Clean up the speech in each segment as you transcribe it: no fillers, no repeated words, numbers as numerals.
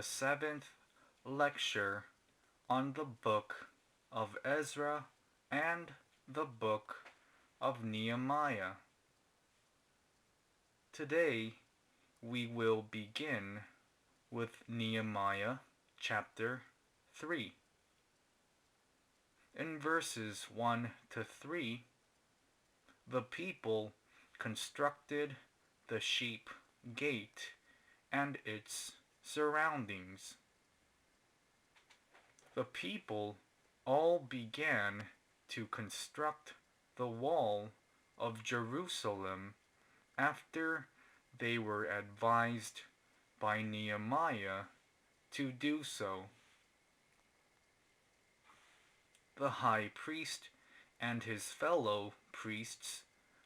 the seventh lecture on the book of Ezra and the book of Nehemiah. Today we will begin with Nehemiah chapter 3. In verses 1 to 3, the people constructed the sheep gate and its surroundings. The people all began to construct the wall of Jerusalem after they were advised by Nehemiah to do so. The high priest and his fellow priests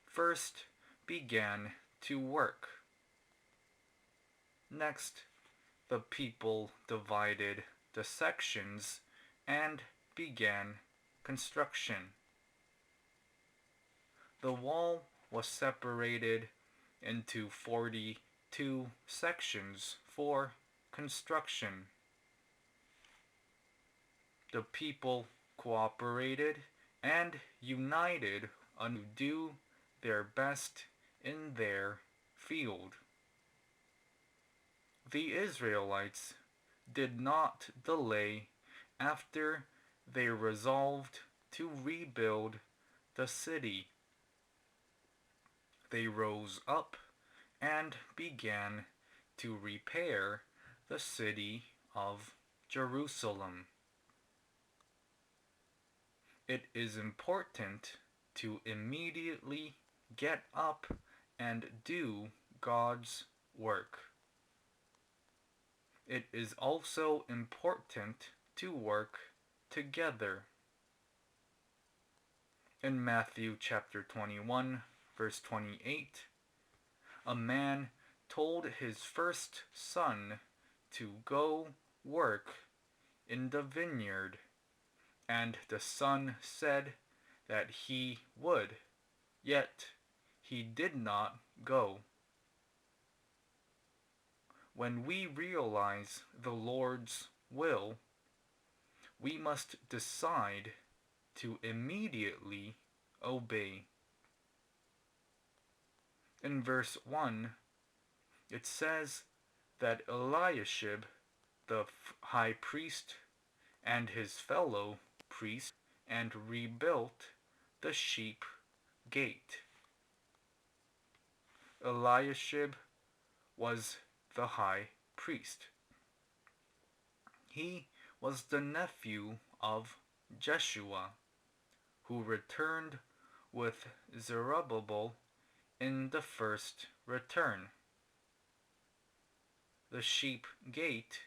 first began to work. Next, the people divided the sections and began construction. The wall was separated into 42 sections for construction. The people cooperated and united to do their best in their field. The Israelites did not delay after they resolved to rebuild the city. They rose up and began to repair the city of Jerusalem. It is important to immediately get up and do God's work. It is also important to work together. In Matthew chapter 21, verse 28, a man told his first son to go work in the vineyard, and the son said that he would, yet he did not go. When we realize the Lord's will, we must decide to immediately obey. In verse 1, it says that Eliashib, the high priest, and his fellow priests, and rebuilt the sheep gate. Eliashib was the high priest. He was the nephew of Jeshua, who returned with Zerubbabel in the first return. The sheep gate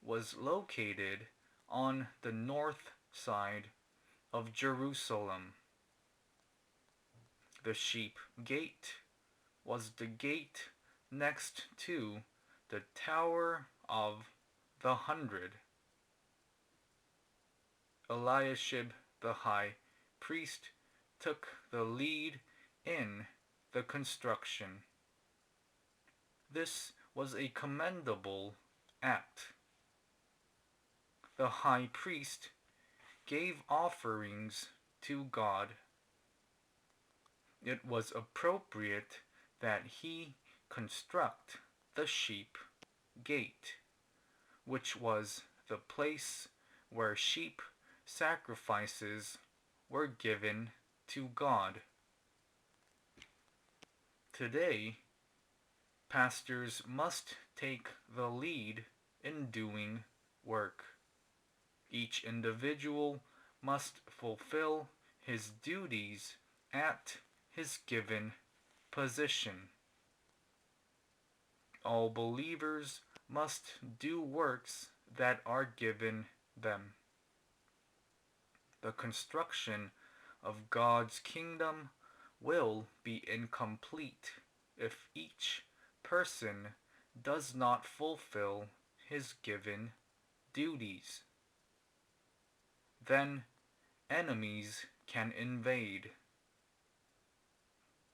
was located on the north side of Jerusalem. The sheep gate was the gate next to the Tower of the 100. Eliashib the high priest took the lead in the construction. This was a commendable act. The high priest gave offerings to God. It was appropriate that he construct the sheep gate, which was the place where sheep sacrifices were given to God. Today, pastors must take the lead in doing work. Each individual must fulfill his duties at his given position. All believers must do works that are given them. The construction of God's kingdom will be incomplete if each person does not fulfill his given duties. Then enemies can invade.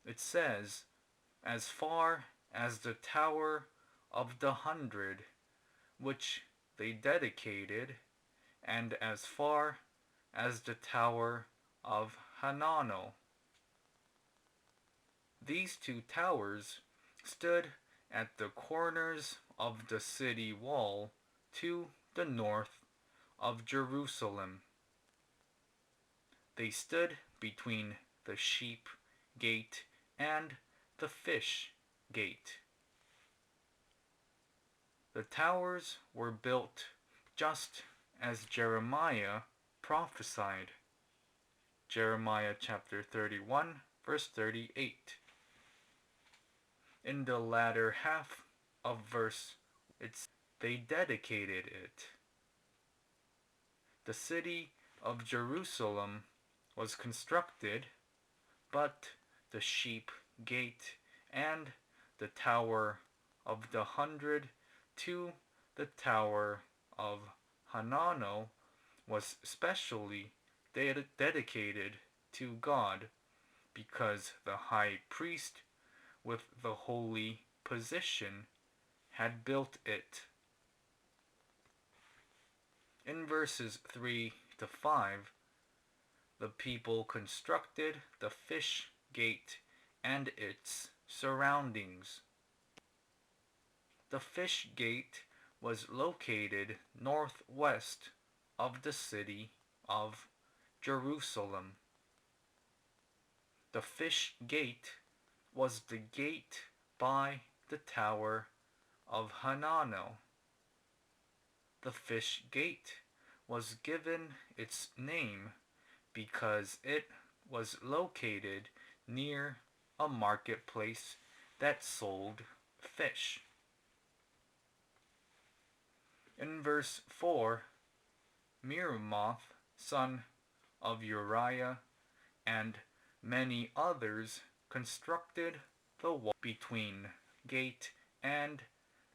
It says, as far as the Tower of the 100, which they dedicated, and as far as the Tower of Hanano. These two towers stood at the corners of the city wall to the north of Jerusalem. They stood between the sheep gate and the fish gate. The towers were built just as Jeremiah prophesied. Jeremiah chapter 31, verse 38. In the latter half of verse, they dedicated it. The city of Jerusalem was constructed, but the sheep gate and the Tower of the 100 to the Tower of Hanano was specially dedicated to God, because the high priest with the holy position had built it. In verses 3 to 5, the people constructed the fish gate and its surroundings. The fish gate was located northwest of the city of Jerusalem. The fish gate was the gate by the Tower of Hanano. The fish gate was given its name because it was located near a marketplace that sold fish. In verse 4, Meremoth, son of Uriah, and many others constructed the wall between gate and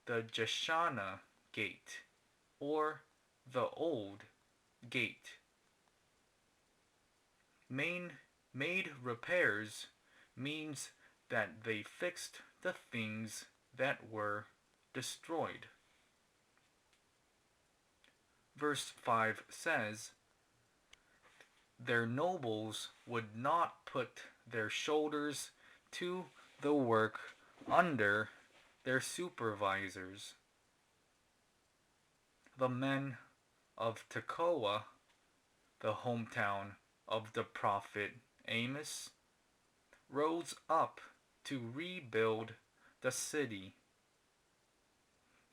the Jeshana gate, or the old gate. Made repairs means that they fixed the things that were destroyed. Verse 5 says, their nobles would not put their shoulders to the work under their supervisors. The men of Tekoa, the hometown of the prophet Amos, rose up to rebuild the city.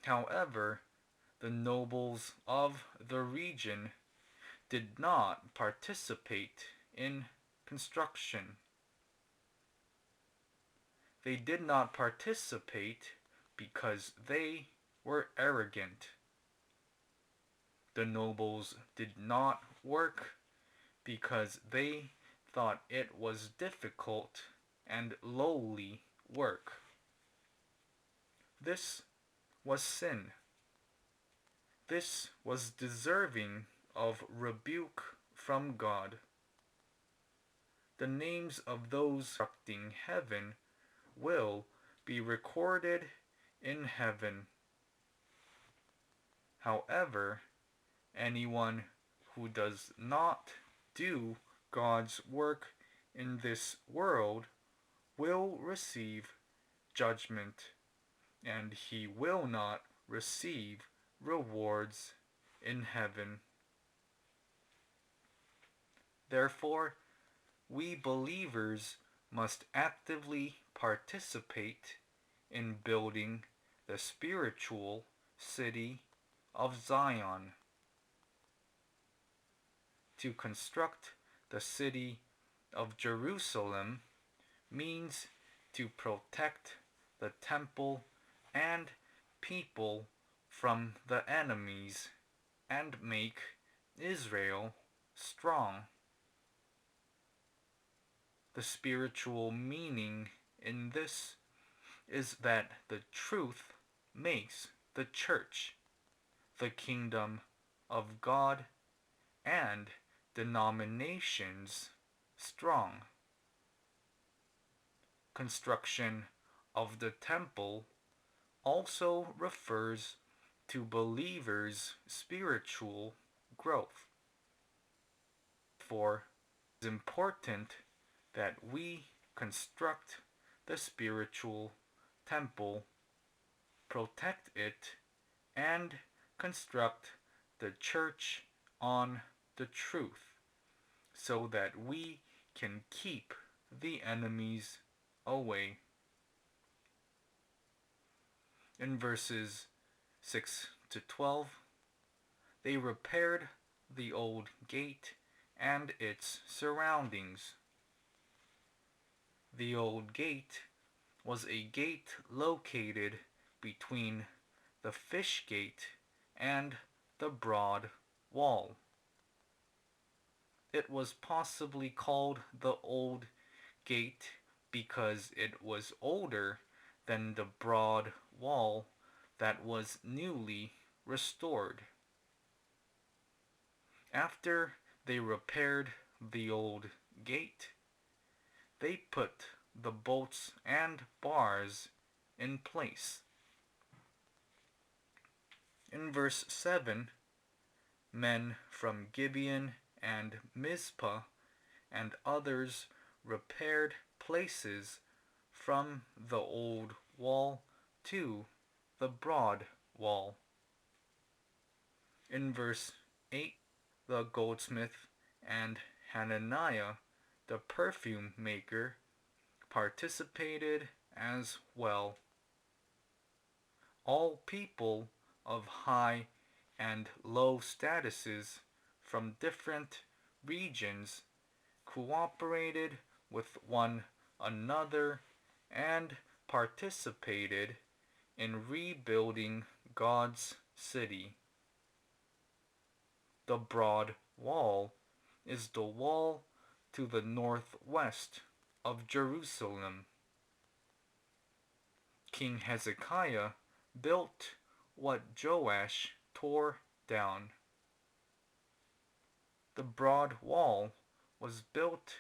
However, the nobles of the region did not participate in construction. They did not participate because they were arrogant. The nobles did not work because they thought it was difficult and lowly work. This was sin. This was deserving of rebuke from God. The names of those constructing heaven will be recorded in heaven. However, anyone who does not do God's work in this world will receive judgment, and he will not receive rewards in heaven. Therefore, we believers must actively participate in building the spiritual city of Zion. To construct the city of Jerusalem means to protect the temple and people from the enemies and make Israel strong. The spiritual meaning in this is that the truth makes the church, the kingdom of God, and denominations strong. Construction of the temple also refers to believers' spiritual growth. For it is important that we construct the spiritual temple, protect it, and construct the church on the truth, so that we can keep the enemies away. In verses 6 to 12, they repaired the old gate and its surroundings. The old gate was a gate located between the fish gate and the broad wall. It was possibly called the old gate because it was older than the broad wall that was newly restored. After they repaired the old gate, they put the bolts and bars in place. In verse 7, men from Gibeon and Mizpah and others repaired places from the old wall to the broad wall. In verse 8, the goldsmith and Hananiah, the perfume maker, participated as well. All people of high and low statuses from different regions cooperated with one another and participated in rebuilding God's city. The broad wall is the wall to the northwest of Jerusalem. King Hezekiah built what Joash tore down. The broad wall was built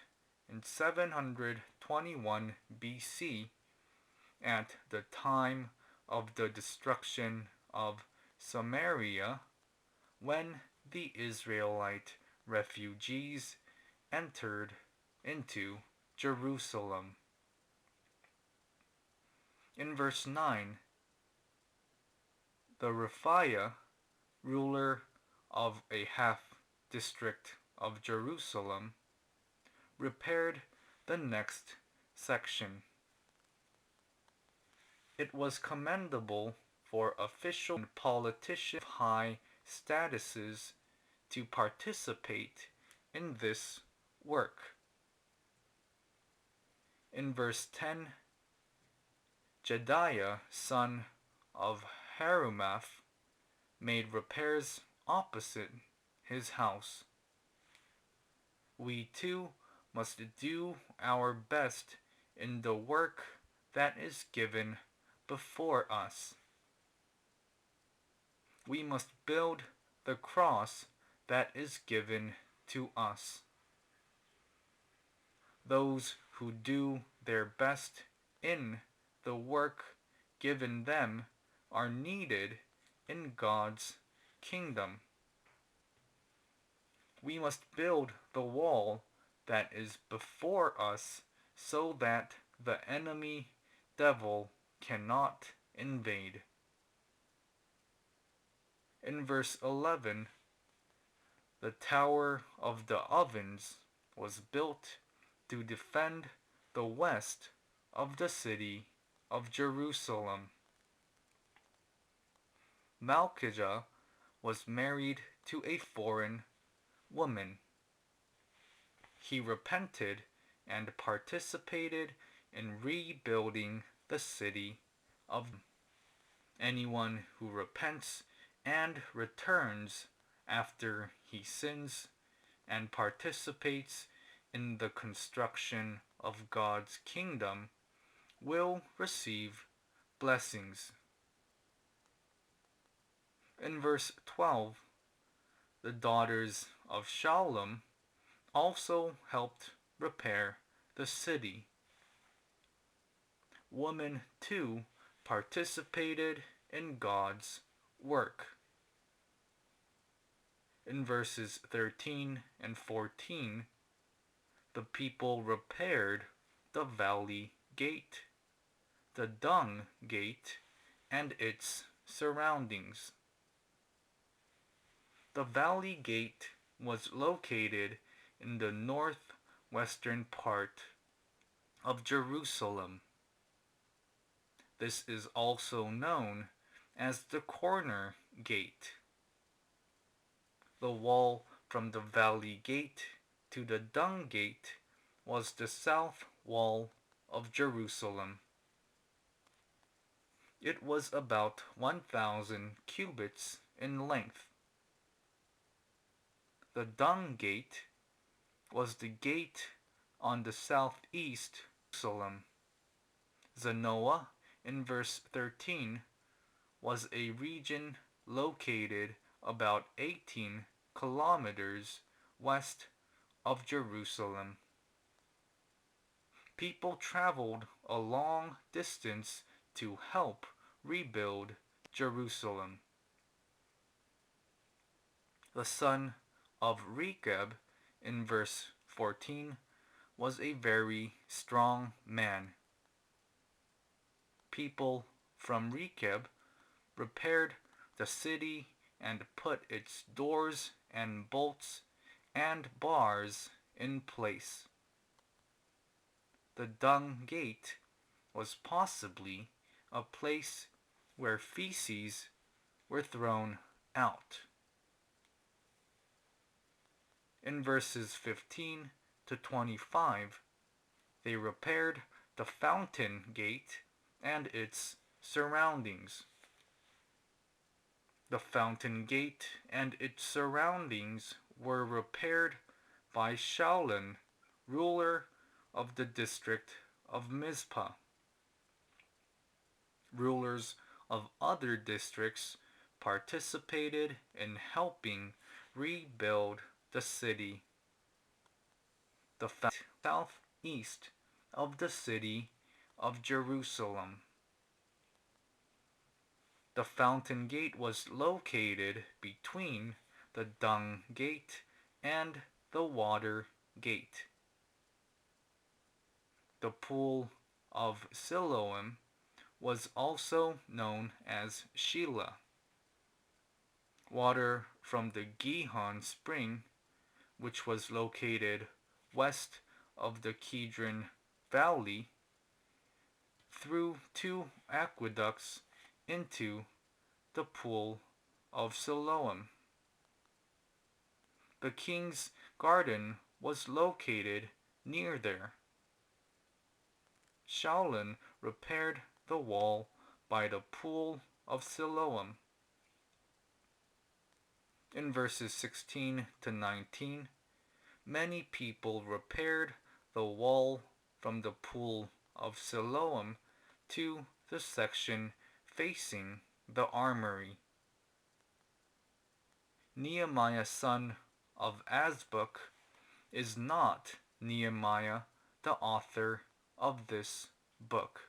in 721 BC at the time of the destruction of Samaria, when the Israelite refugees entered into Jerusalem. In verse 9, the Rephaiah, ruler of a half-district of Jerusalem, repaired the next section. It was commendable for official and politicians of high statuses to participate in this work. In verse 10, Jedaiah, son of Harumaph, made repairs opposite his house. We too must do our best in the work that is given before us. We must build the cross that is given to us. Those who do their best in the work given them are needed in God's kingdom. We must build the wall that is before us so that the enemy devil cannot invade. In verse 11, the Tower of the Ovens was built to defend the west of the city of Jerusalem. Malchijah was married to a foreign woman. He repented and participated in rebuilding the city of anyone who repents and returns after he sins and participates in the construction of God's kingdom will receive blessings. In verse 12, the daughters of Shallum also helped repair the city. Women too participated in God's work. In verses 13 and 14, the people repaired the valley gate, the dung gate, and its surroundings. The valley gate was located in the northwestern part of Jerusalem. This is also known as the corner gate. The wall from the valley gate to the dung gate was the south wall of Jerusalem. It was about 1,000 cubits in length. The dung gate was the gate on the southeast Jerusalem. Zanoah, in verse 13, was a region located about 18 kilometers west of Jerusalem. People traveled a long distance to help rebuild Jerusalem. The son of Rechab, in verse 14, was a very strong man. People from Rechab repaired the city and put its doors and bolts and bars in place. The dung gate was possibly a place where feces were thrown out. In verses 15 to 25, they repaired the fountain gate and its surroundings. The fountain gate and its surroundings were repaired by Shallun, ruler of the district of Mizpah. Rulers of other districts participated in helping rebuild the city. The southeast of the city of Jerusalem. The fountain gate was located between the dung gate and the water gate. The pool of Siloam was also known as Shelah. Water from the Gihon spring, which was located west of the Kidron Valley, through 2 aqueducts into the pool of Siloam. The king's garden was located near there. Shallun repaired the wall by the pool of Siloam. In verses 16 to 19, many people repaired the wall from the pool of Siloam to the section facing the armory. Nehemiah, son of Azbuk, is not Nehemiah, the author of this book.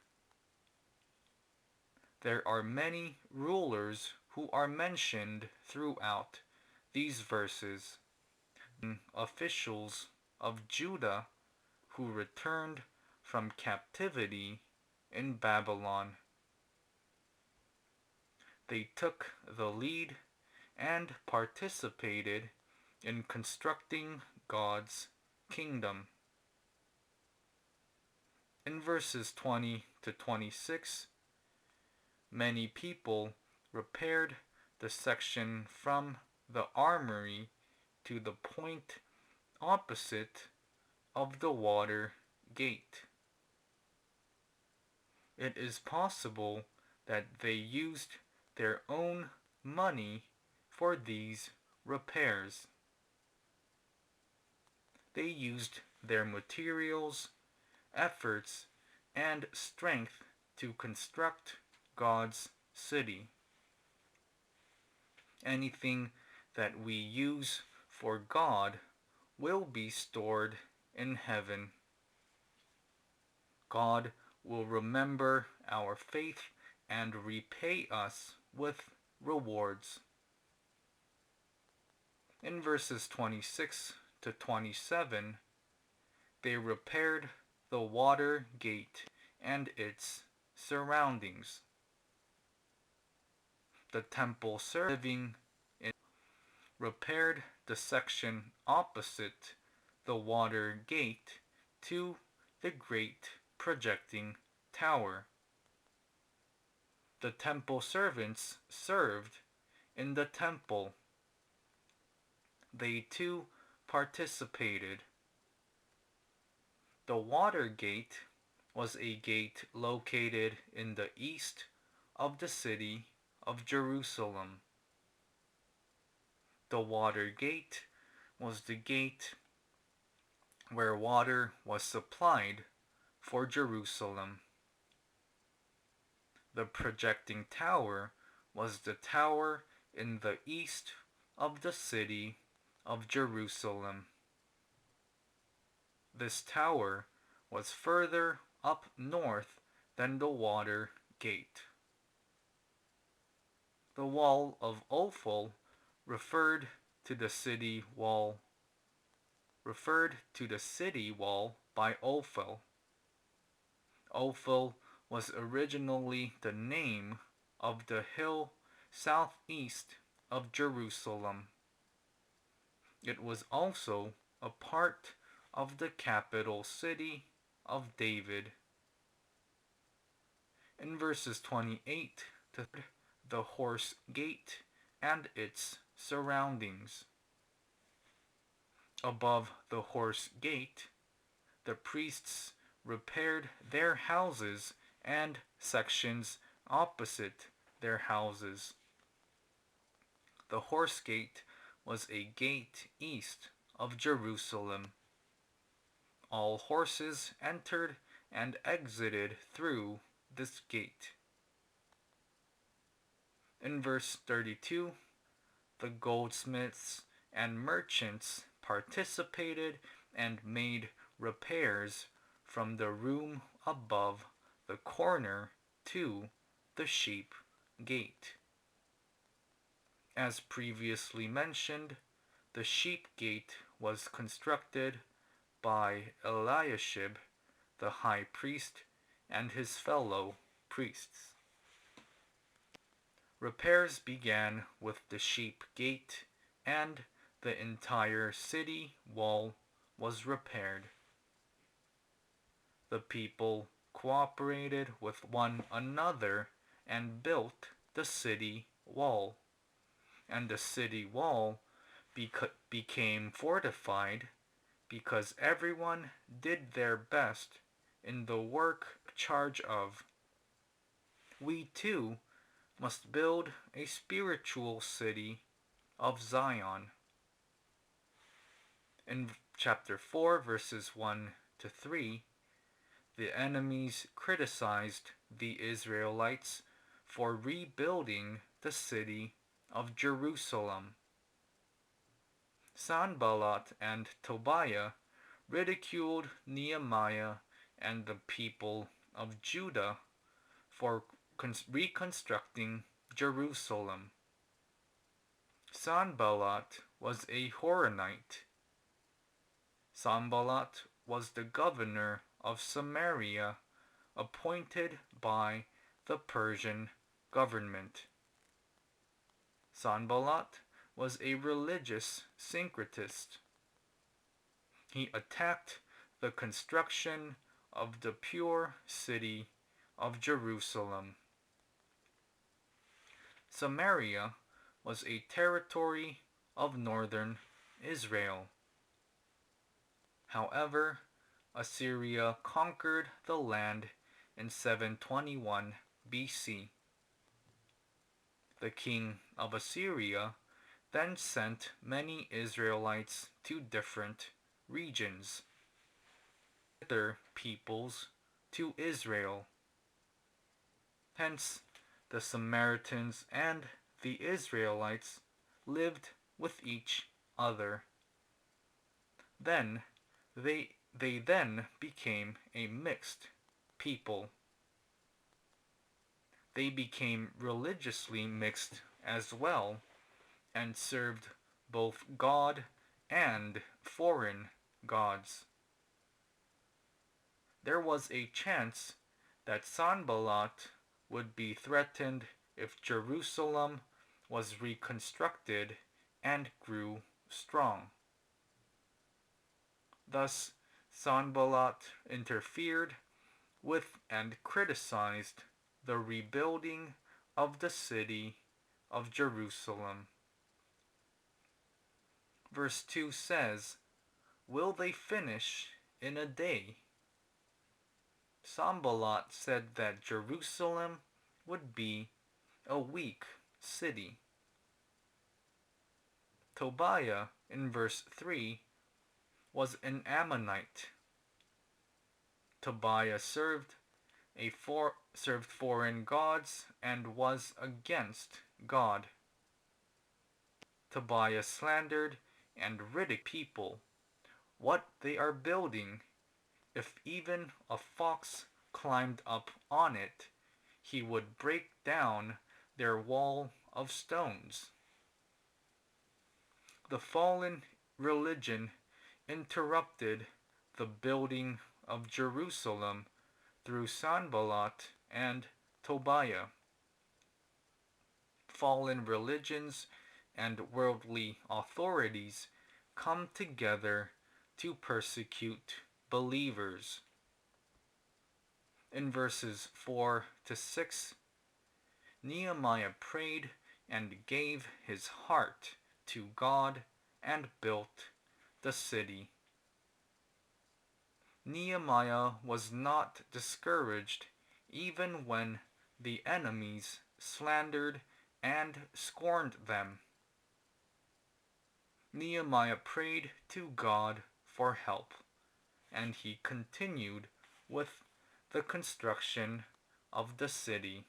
There are many rulers who are mentioned throughout these verses. Officials of Judah who returned from captivity in Babylon. They took the lead and participated in constructing God's kingdom. In verses 20 to 26, many people repaired the section from the armory to the point opposite of the water gate. It is possible that they used their own money for these repairs. They used their materials, efforts, and strength to construct God's city. Anything that we use for God will be stored in heaven. God will remember our faith and repay us with rewards. In verses 26 to 27, they repaired the water gate and its surroundings. The temple living in repaired the section opposite the water gate to the great projecting tower. The temple servants served in the temple. They too participated. The water gate was a gate located in the east of the city of Jerusalem. The water gate was the gate where water was supplied for Jerusalem. The projecting tower was the tower in the east of the city of Jerusalem. This tower was further up north than the water gate. The wall of Ophel referred to the city wall by Ophel. Ophel was originally the name of the hill southeast of Jerusalem. It was also a part of the capital city of David. In verses 28 to the horse gate and its surroundings. Above the horse gate, the priests repaired their houses and sections opposite their houses. The horse gate was a gate east of Jerusalem. All horses entered and exited through this gate. In verse 32, the goldsmiths and merchants participated and made repairs from the room above the corner to the sheep gate. As previously mentioned, the sheep gate was constructed by Eliashib, the high priest, and his fellow priests. Repairs began with the sheep gate, and the entire city wall was repaired. The people cooperated with one another and built the city wall. And the city wall became fortified because everyone did their best in the work charge of. We too must build a spiritual city of Zion. In chapter 4, verses 1 to 3, the enemies criticized the Israelites for rebuilding the city of Jerusalem. Sanballat and Tobiah ridiculed Nehemiah and the people of Judah for reconstructing Jerusalem. Sanballat was a Horonite. Sanballat was the governor of Samaria, appointed by the Persian government. Sanballat was a religious syncretist. He attacked the construction of the pure city of Jerusalem. Samaria was a territory of northern Israel. However, Assyria conquered the land in 721 BC. The king of Assyria then sent many Israelites to different regions, other peoples to Israel. Hence, the Samaritans and the Israelites lived with each other. Then they then became a mixed people. They became religiously mixed as well and served both God and foreign gods. There was a chance that Sanballat would be threatened if Jerusalem was reconstructed and grew strong. Thus, Sanballat interfered with and criticized the rebuilding of the city of Jerusalem. Verse 2 says, "Will they finish in a day?" Sanballat said that Jerusalem would be a weak city. Tobiah, in verse 3, was an Ammonite. Tobiah served foreign gods and was against God. Tobiah slandered and ridiculed people. What they are building, if even a fox climbed up on it, he would break down their wall of stones. The fallen religion interrupted the building of Jerusalem through Sanballat and Tobiah. Fallen religions and worldly authorities come together to persecute believers. In verses 4 to 6, Nehemiah prayed and gave his heart to God and built the city. Nehemiah was not discouraged even when the enemies slandered and scorned them. Nehemiah prayed to God for help, and he continued with the construction of the city.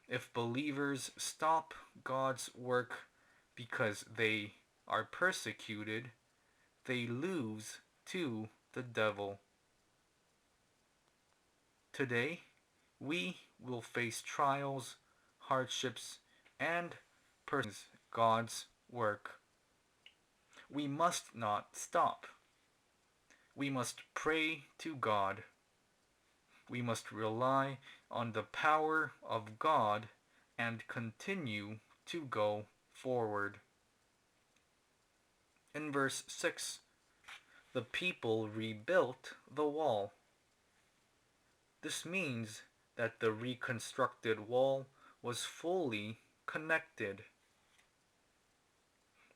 If believers stop God's work because they are persecuted, they lose to the devil. Today, we will face trials, hardships, and persecute God's work. We must not stop. We must pray to God. We must rely on the power of God and continue to go forward. In verse 6, the people rebuilt the wall. This means that the reconstructed wall was fully connected.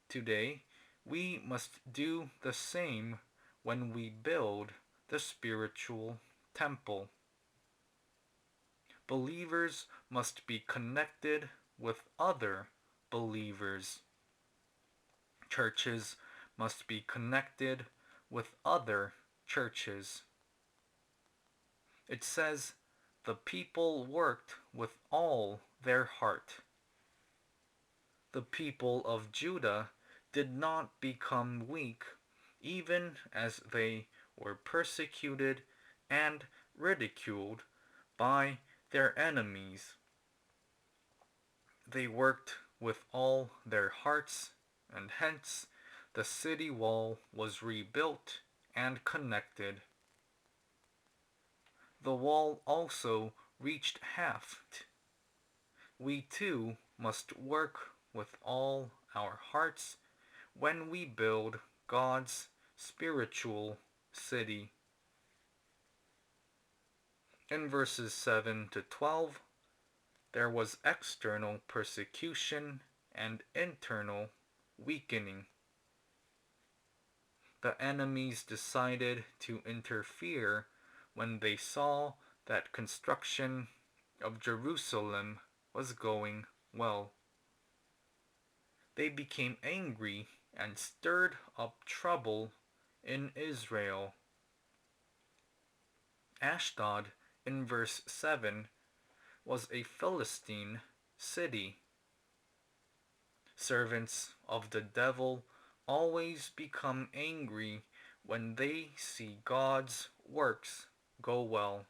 Today, we must do the same when we build the spiritual temple. Believers must be connected with other believers. Churches must be connected with other churches. It says, the people worked with all their heart. The people of Judah did not become weak even as they were persecuted and ridiculed by their enemies. They worked with all their hearts, and hence the city wall was rebuilt and connected. The wall also reached half. We too must work with all our hearts when we build God's spiritual city. In verses 7 to 12, there was external persecution and internal weakening. The enemies decided to interfere when they saw that construction of Jerusalem was going well. They became angry and stirred up trouble in Israel. Ashdod, in verse 7, was a Philistine city. Servants of the devil always become angry when they see God's works go well.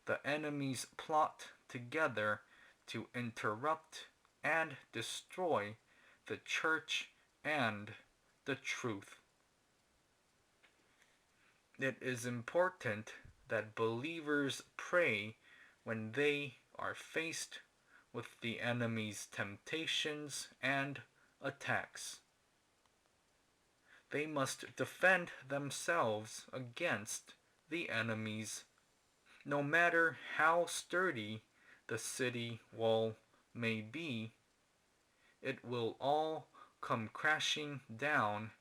The enemies plot together to interrupt and destroy the church and the truth. It is important that believers pray when they are faced with the enemy's temptations and attacks. They must defend themselves against the enemies, no matter how sturdy the city wall may be. It will all come crashing down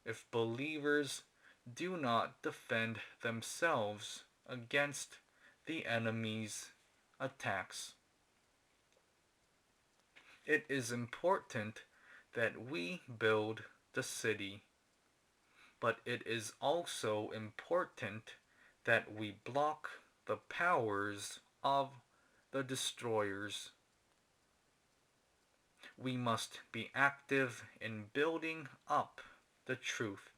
if believers do not defend themselves against the enemy's attacks. It is important that we build the city, but it is also important that we block the powers of the destroyers. We must be active in building up the truth.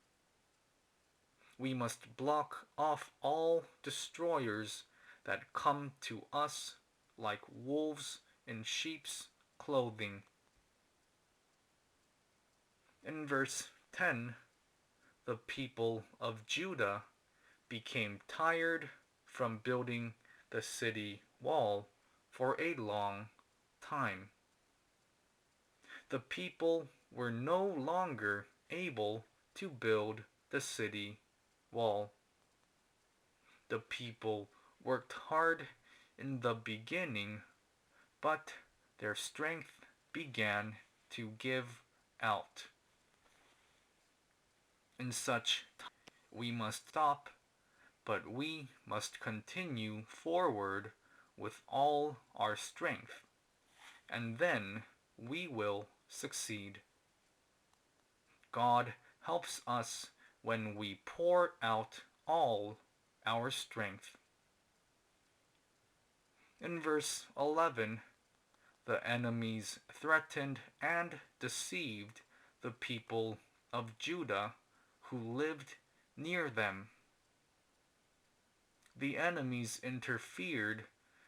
We must block off all destroyers that come to us like wolves in sheep's clothing. In verse 10, the people of Judah became tired from building the city wall for a long time. The people were no longer able to build the city wall. The people worked hard in the beginning, but their strength began to give out. In such time, we must stop, but we must continue forward with all our strength, and then we will succeed. God helps us when we pour out all our strength. In verse 11, the enemies threatened and deceived the people of Judah who lived near them. The enemies interfered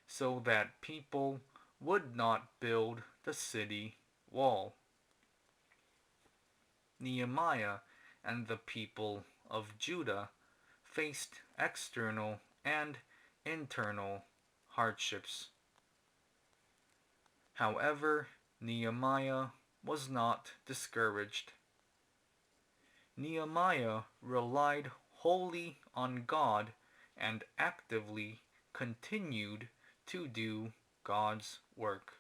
so that people would not build the city wall. Nehemiah and the people of Judah faced external and internal hardships. However, Nehemiah was not discouraged. Nehemiah relied wholly on God and actively continued to do God's work.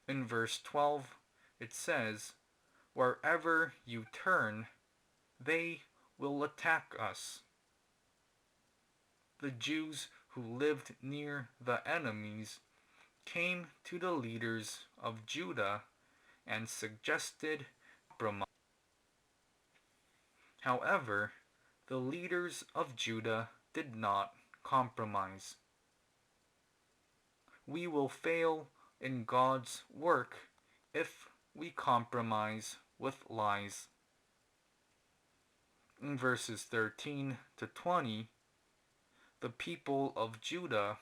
In verse 12, it says, "Wherever you turn, they will attack us." The Jews who lived near the enemies came to the leaders of Judah and suggested compromise. However, the leaders of Judah did not compromise. We will fail in God's work if we compromise with lies. In verses 13 to 20, the people of Judah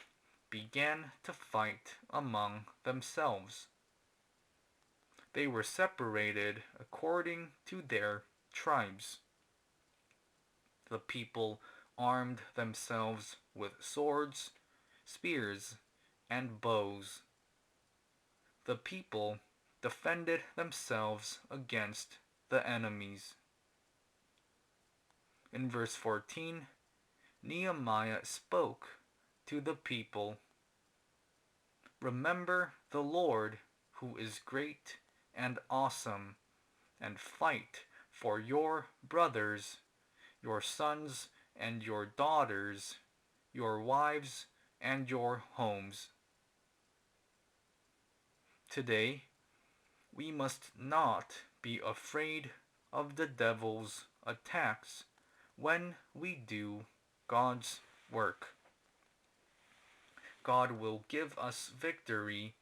began to fight among themselves. They were separated according to their tribes. The people armed themselves with swords, spears, and bows. The people defended themselves against the enemies. In verse 14, Nehemiah spoke to the people, "Remember the Lord who is great and awesome, and fight for your brothers, your sons and your daughters, your wives and your homes." Today, we must not be afraid of the devil's attacks when we do God's work. God will give us victory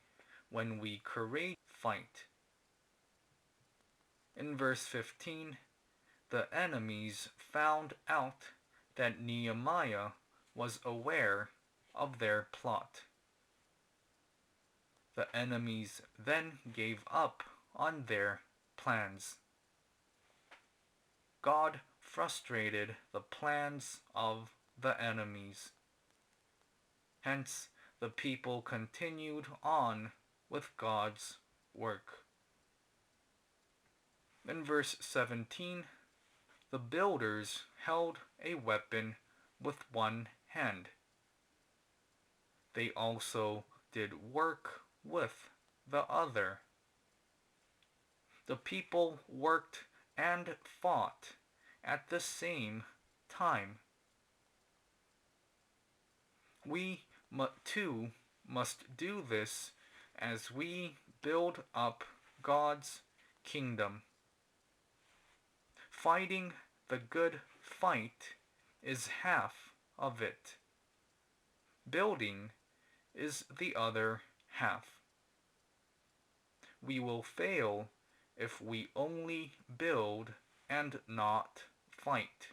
when we courageously fight. In verse 15, the enemies found out that Nehemiah was aware of their plot. The enemies then gave up on their plans. God frustrated the plans of the enemies. Hence, the people continued on with God's work. In verse 17, the builders held a weapon with one hand. They also did work with the other. The people worked and fought at the same time. We too must do this as we build up God's kingdom. Fighting the good fight is half of it. Building is the other half. We will fail if we only build and not fight.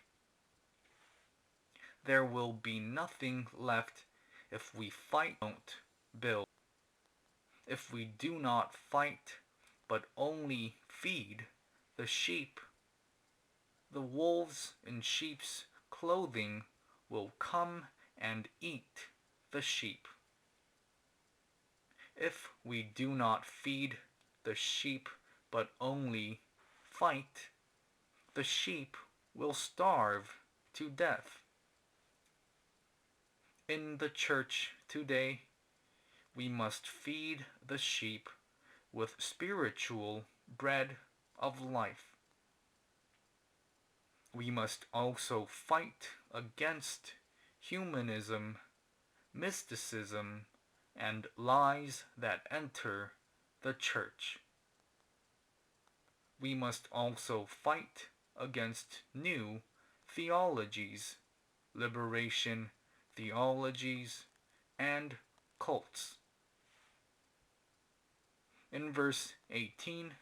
There will be nothing left if we fight and don't build. If we do not fight but only feed the sheep, the wolves in sheep's clothing will come and eat the sheep. If we do not feed the sheep but only fight, the sheep will starve to death. In the church today, we must feed the sheep with spiritual bread of life. We must also fight against humanism, mysticism, and lies that enter the church. We must also fight against new theologies, liberation theologies, and cults. In verse 18,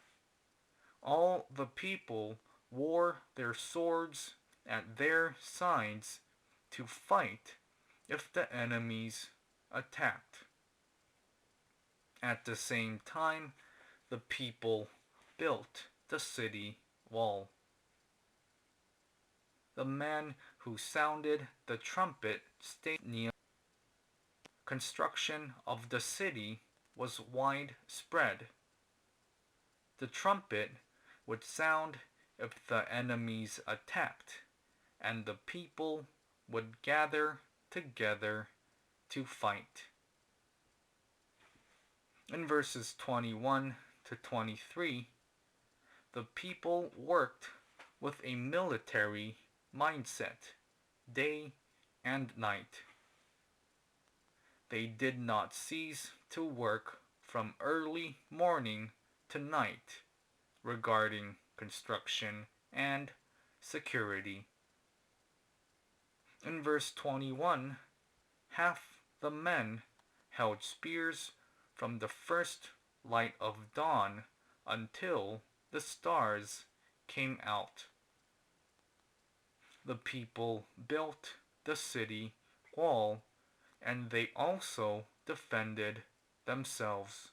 all the people wore their swords at their sides to fight if the enemies attacked. At the same time, the people built the city wall. The man who sounded the trumpet stated Nehemiah. Construction of the city was widespread. The trumpet would sound if the enemies attacked, and the people would gather together to fight. In verses 21 to 23, the people worked with a military mindset, day and night. They did not cease to work from early morning to night regarding construction and security. In verse 21, half the men held spears from the first light of dawn until the stars came out. The people built the city wall, and they also defended themselves.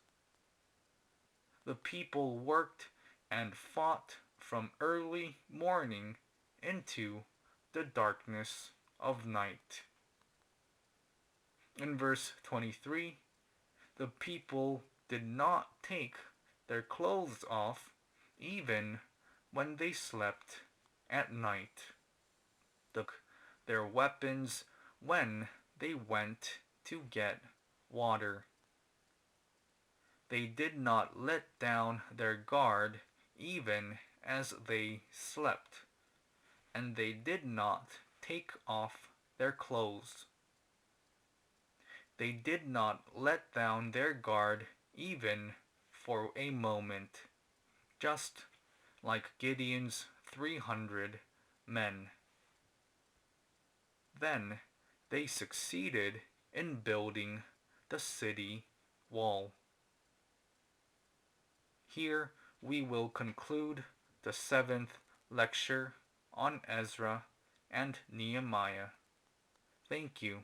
The people worked and fought from early morning into the darkness of night. In verse 23, the people did not take their clothes off even when they slept at night. Took their weapons when they went to get water. They did not let down their guard even as they slept, and they did not take off their clothes. They did not let down their guard even for a moment, just like Gideon's 300 men. Then they succeeded in building the city wall. Here we will conclude the 7th lecture on Ezra and Nehemiah. Thank you.